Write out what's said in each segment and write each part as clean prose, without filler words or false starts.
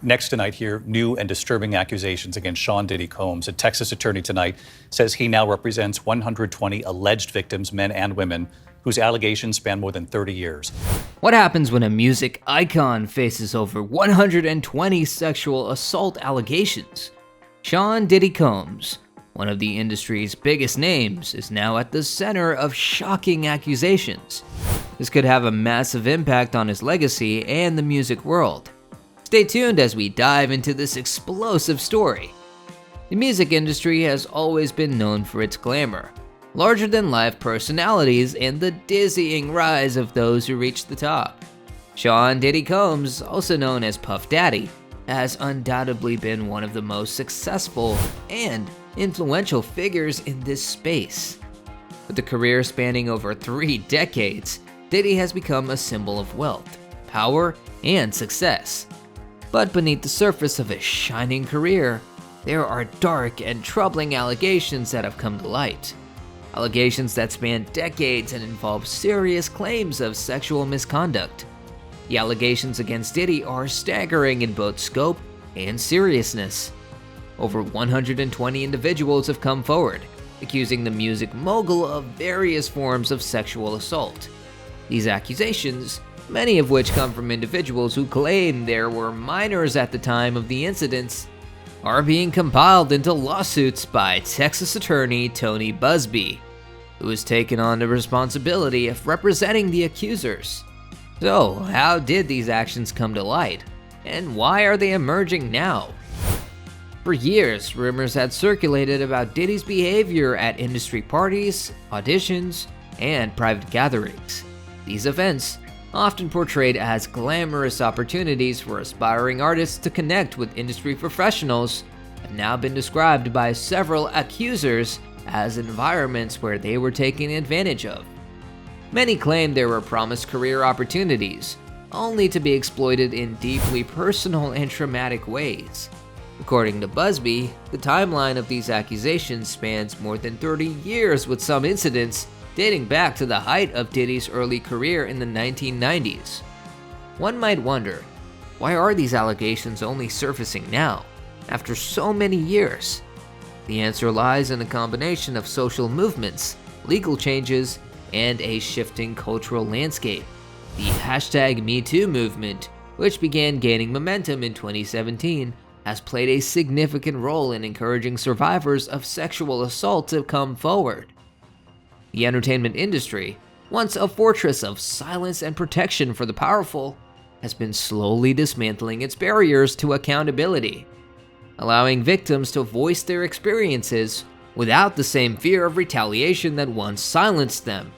Next tonight here, new and disturbing accusations against Sean Diddy Combs. A Texas attorney tonight says he now represents 120 alleged victims, men and women, whose allegations span more than 30 years. What happens when a music icon faces over 120 sexual assault allegations? Sean Diddy Combs, one of the industry's biggest names, is now at the center of shocking accusations. This could have a massive impact on his legacy and the music world. Stay tuned as we dive into this explosive story. The music industry has always been known for its glamour, larger-than-life personalities, and the dizzying rise of those who reach the top. Sean Diddy Combs, also known as Puff Daddy, has undoubtedly been one of the most successful and influential figures in this space. With a career spanning over 3 decades, Diddy has become a symbol of wealth, power, and success. But beneath the surface of his shining career, there are dark and troubling allegations that have come to light. Allegations that span decades and involve serious claims of sexual misconduct. The allegations against Diddy are staggering in both scope and seriousness. Over 120 individuals have come forward, accusing the music mogul of various forms of sexual assault. These accusations, many of which come from individuals who claim there were minors at the time of the incidents, are being compiled into lawsuits by Texas attorney Tony Busby, who has taken on the responsibility of representing the accusers. So, how did these actions come to light, and why are they emerging now? For years, rumors had circulated about Diddy's behavior at industry parties, auditions, and private gatherings. These events, often portrayed as glamorous opportunities for aspiring artists to connect with industry professionals, have now been described by several accusers as environments where they were taken advantage of. Many claim there were promised career opportunities, only to be exploited in deeply personal and traumatic ways. According to Busby, the timeline of these accusations spans more than 30 years, with some incidents dating back to the height of Diddy's early career in the 1990s. One might wonder, why are these allegations only surfacing now, after so many years? The answer lies in a combination of social movements, legal changes, and a shifting cultural landscape. The #MeToo movement, which began gaining momentum in 2017, has played a significant role in encouraging survivors of sexual assault to come forward. The entertainment industry, once a fortress of silence and protection for the powerful, has been slowly dismantling its barriers to accountability, allowing victims to voice their experiences without the same fear of retaliation that once silenced them.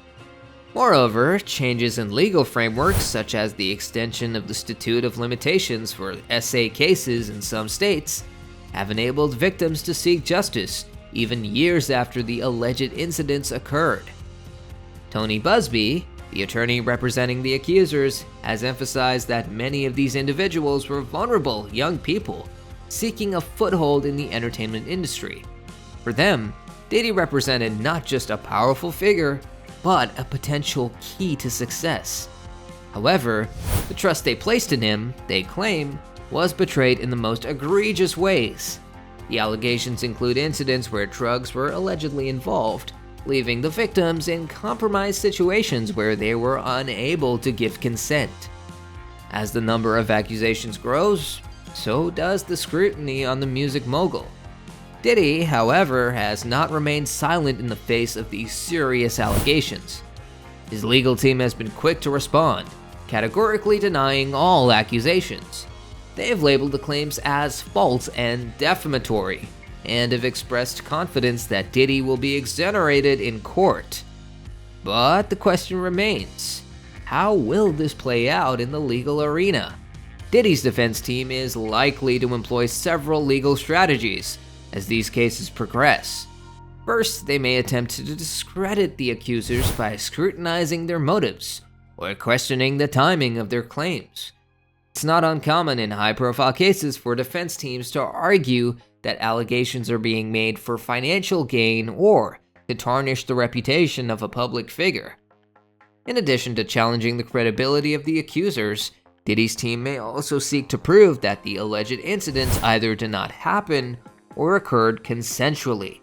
Moreover, changes in legal frameworks, such as the extension of the statute of limitations for SA cases in some states, have enabled victims to seek justice even years after the alleged incidents occurred. Tony Busby, the attorney representing the accusers, has emphasized that many of these individuals were vulnerable young people seeking a foothold in the entertainment industry. For them, Diddy represented not just a powerful figure, but a potential key to success. However, the trust they placed in him, they claim, was betrayed in the most egregious ways. The allegations include incidents where drugs were allegedly involved, leaving the victims in compromised situations where they were unable to give consent. As the number of accusations grows, so does the scrutiny on the music mogul. Diddy, however, has not remained silent in the face of these serious allegations. His legal team has been quick to respond, categorically denying all accusations. They have labeled the claims as false and defamatory, and have expressed confidence that Diddy will be exonerated in court. But the question remains, how will this play out in the legal arena? Diddy's defense team is likely to employ several legal strategies as these cases progress. First, they may attempt to discredit the accusers by scrutinizing their motives or questioning the timing of their claims. It's not uncommon in high-profile cases for defense teams to argue that allegations are being made for financial gain or to tarnish the reputation of a public figure. In addition to challenging the credibility of the accusers, Diddy's team may also seek to prove that the alleged incidents either did not happen or occurred consensually.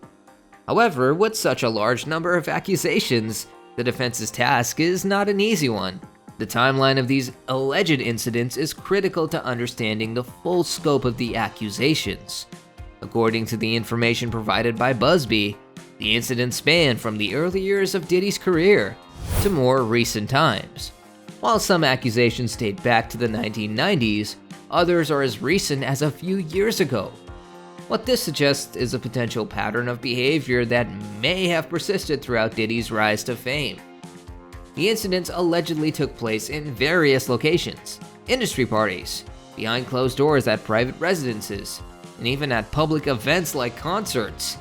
However, with such a large number of accusations, the defense's task is not an easy one. The timeline of these alleged incidents is critical to understanding the full scope of the accusations. According to the information provided by Busby, the incidents span from the early years of Diddy's career to more recent times. While some accusations date back to the 1990s, others are as recent as a few years ago. What this suggests is a potential pattern of behavior that may have persisted throughout Diddy's rise to fame. The incidents allegedly took place in various locations, industry parties, behind closed doors at private residences, and even at public events like concerts.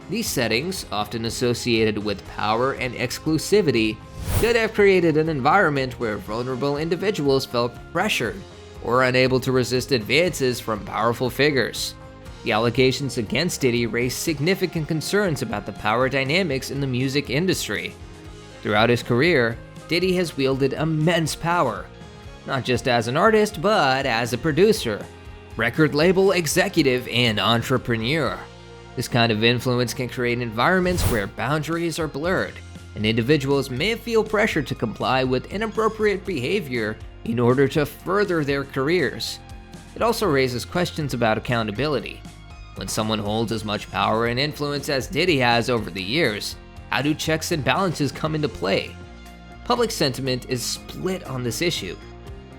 These settings, often associated with power and exclusivity, could have created an environment where vulnerable individuals felt pressured or unable to resist advances from powerful figures. The allegations against Diddy raise significant concerns about the power dynamics in the music industry. Throughout his career, Diddy has wielded immense power, not just as an artist, but as a producer, record label executive, and entrepreneur. This kind of influence can create environments where boundaries are blurred, and individuals may feel pressure to comply with inappropriate behavior in order to further their careers. It also raises questions about accountability. When someone holds as much power and influence as Diddy has over the years, how do checks and balances come into play? Public sentiment is split on this issue.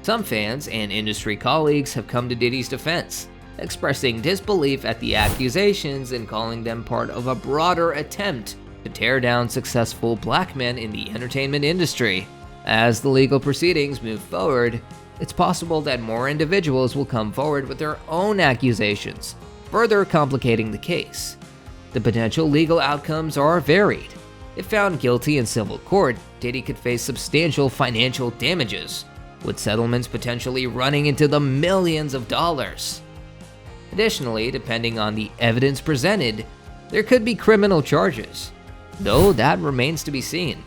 Some fans and industry colleagues have come to Diddy's defense, expressing disbelief at the accusations and calling them part of a broader attempt to tear down successful black men in the entertainment industry. As the legal proceedings move forward, it's possible that more individuals will come forward with their own accusations, further complicating the case. The potential legal outcomes are varied. If found guilty in civil court, Diddy could face substantial financial damages, with settlements potentially running into the millions of dollars. Additionally, depending on the evidence presented, there could be criminal charges, though that remains to be seen.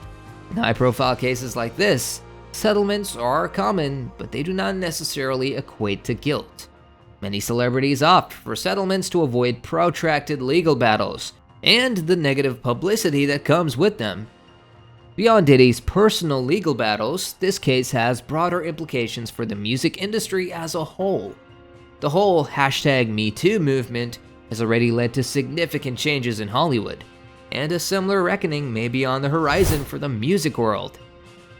In high-profile cases like this, settlements are common, but they do not necessarily equate to guilt. Many celebrities opt for settlements to avoid protracted legal battles and the negative publicity that comes with them. Beyond Diddy's personal legal battles, this case has broader implications for the music industry as a whole. The whole #MeToo movement has already led to significant changes in Hollywood, and a similar reckoning may be on the horizon for the music world.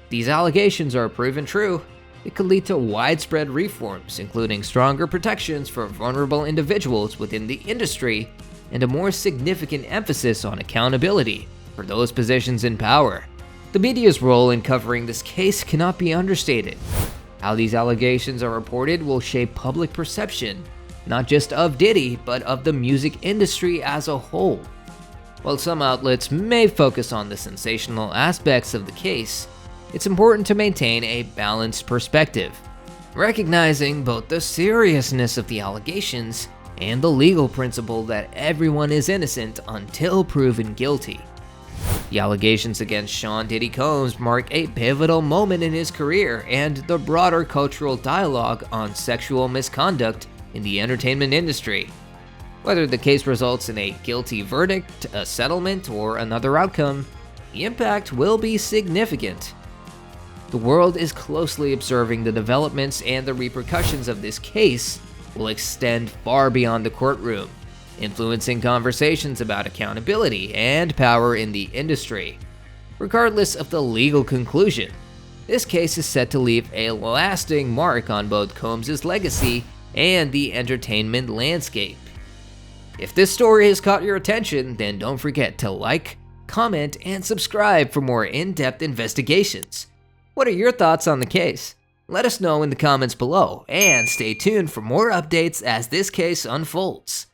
If these allegations are proven true, it could lead to widespread reforms, including stronger protections for vulnerable individuals within the industry and a more significant emphasis on accountability for those positions in power. The media's role in covering this case cannot be understated. How these allegations are reported will shape public perception, not just of Diddy, but of the music industry as a whole. While some outlets may focus on the sensational aspects of the case, it's important to maintain a balanced perspective, recognizing both the seriousness of the allegations and the legal principle that everyone is innocent until proven guilty. The allegations against Sean Diddy Combs mark a pivotal moment in his career and the broader cultural dialogue on sexual misconduct in the entertainment industry. Whether the case results in a guilty verdict, a settlement, or another outcome, the impact will be significant. The world is closely observing the developments, and the repercussions of this case will extend far beyond the courtroom, influencing conversations about accountability and power in the industry. Regardless of the legal conclusion, this case is set to leave a lasting mark on both Combs' legacy and the entertainment landscape. If this story has caught your attention, then don't forget to like, comment, and subscribe for more in-depth investigations. What are your thoughts on the case? Let us know in the comments below, and stay tuned for more updates as this case unfolds.